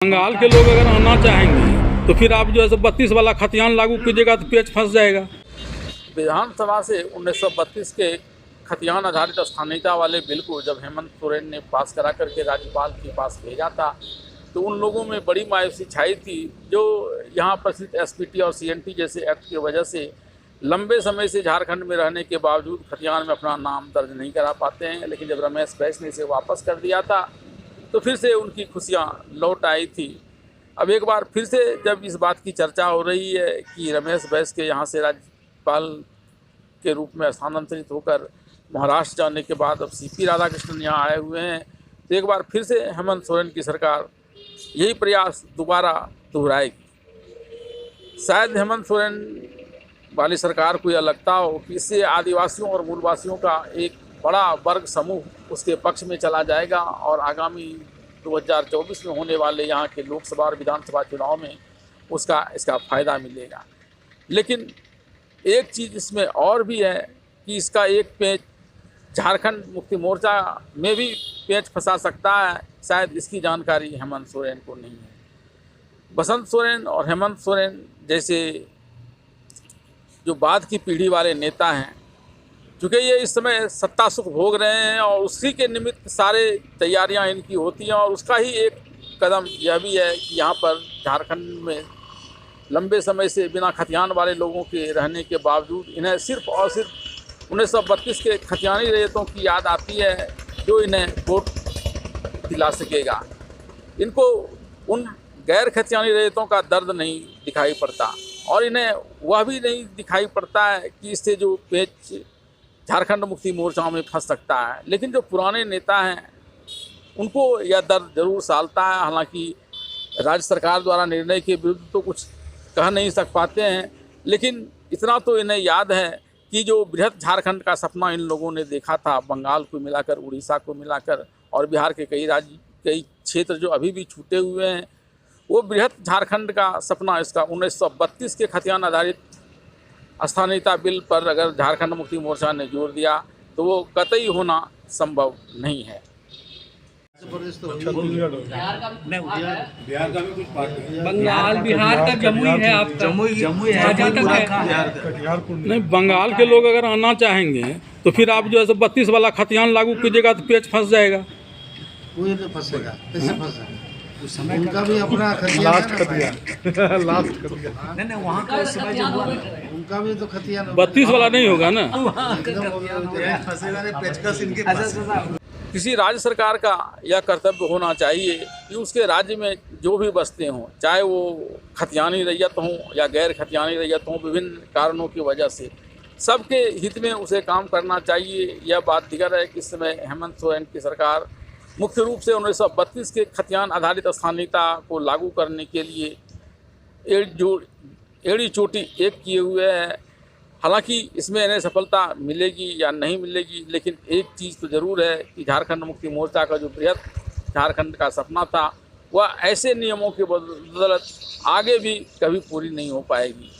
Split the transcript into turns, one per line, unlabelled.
बंगाल के लोग अगर आना चाहेंगे तो फिर आप जो है 32 वाला खतियान लागू कीजिएगा तो पेच फंस जाएगा।
विधानसभा से 1932 के खतियान आधारित स्थानीयता वाले बिल को जब हेमंत सोरेन ने पास करा करके राज्यपाल के पास भेजा था तो उन लोगों में बड़ी मायूसी छाई थी जो यहाँ प्रचलित एसपीटी और सीएनटी जैसे एक्ट की वजह से लंबे समय से झारखंड में रहने के बावजूद खतियान में अपना नाम दर्ज नहीं करा पाते हैं। लेकिन जब रमेश बैस ने इसे वापस कर दिया था तो फिर से उनकी खुशियाँ लौट आई थी। अब एक बार फिर से जब इस बात की चर्चा हो रही है कि रमेश बैस के यहाँ से राज्यपाल के रूप में स्थानांतरित होकर महाराष्ट्र जाने के बाद अब सीपी राधाकृष्णन यहाँ आए हुए हैं, तो एक बार फिर से हेमंत सोरेन की सरकार यही प्रयास दोबारा दोहराएगी। शायद हेमंत सोरेन वाली सरकार को यह लगता हो कि इससे आदिवासियों और मूलवासियों का एक बड़ा वर्ग समूह उसके पक्ष में चला जाएगा और आगामी 2024 में होने वाले यहाँ के लोकसभा और विधानसभा चुनाव में इसका फ़ायदा मिलेगा। लेकिन एक चीज़ इसमें और भी है कि इसका एक पेच झारखंड मुक्ति मोर्चा में भी पेच फंसा सकता है। शायद इसकी जानकारी हेमंत सोरेन को नहीं है। बसंत सोरेन और हेमंत सोरेन जैसे जो बाद की पीढ़ी वाले नेता हैं, चूँकि ये इस समय सत्ता सुख भोग रहे हैं और उसी के निमित्त सारे तैयारियां इनकी होती हैं और उसका ही एक कदम यह भी है कि यहाँ पर झारखंड में लंबे समय से बिना खतियान वाले लोगों के रहने के बावजूद इन्हें सिर्फ और सिर्फ 1932 के खतियानी रैयतों की याद आती है जो इन्हें वोट दिला सकेगा। इनको उन गैर खतियानी रैयतों का दर्द नहीं दिखाई पड़ता और इन्हें वह भी नहीं दिखाई पड़ता है कि इससे जो पेच झारखंड मुक्ति मोर्चा में फंस सकता है। लेकिन जो पुराने नेता हैं उनको यह दर्द जरूर सालता है। हालांकि राज्य सरकार द्वारा निर्णय के विरुद्ध तो कुछ कह नहीं सक पाते हैं, लेकिन इतना तो इन्हें याद है कि जो बृहत झारखंड का सपना इन लोगों ने देखा था, बंगाल को मिलाकर, उड़ीसा को मिलाकर और बिहार के कई क्षेत्र जो अभी भी छूटे हुए हैं, वो बृहत झारखंड का सपना इसका 1932 के खतियान आधारित स्थानीयता बिल पर अगर झारखंड मुक्ति मोर्चा ने जोर दिया तो वो कतई होना संभव नहीं है।
बंगाल बिहार का जमुई है, आपका जमुई है।
नहीं, बंगाल के लोग अगर आना चाहेंगे तो फिर आप जो है 32 वाला खतियान लागू कीजिएगा तो पेच फंस जाएगा।
कोई नहीं फंसेगा, कैसे फंसेगा? उनका भी अपना लास्ट खतियान नहीं वहाँ का समय जो हुआ उनका भी तो खतियान
32 वाला नहीं होगा ना।
किसी राज्य सरकार का यह कर्तव्य होना चाहिए कि उसके राज्य में जो भी बसते हों, चाहे वो खतियानी रैयत हों या गैर खतियानी रैयत हों, विभिन्न कारणों की वजह से सबके हित में उसे काम करना चाहिए। यह बात दिगर है कि इस समय हेमंत सोरेन की सरकार मुख्य रूप से 1932 के खतियान आधारित स्थानीयता को लागू करने के लिए एड़ी चोटी एक किए हुए है। हालांकि इसमें इन्हें सफलता मिलेगी या नहीं मिलेगी, लेकिन एक चीज़ तो ज़रूर है कि झारखंड मुक्ति मोर्चा का जो बृहत झारखंड का सपना था वह ऐसे नियमों के बदौलत आगे भी कभी पूरी नहीं हो पाएगी।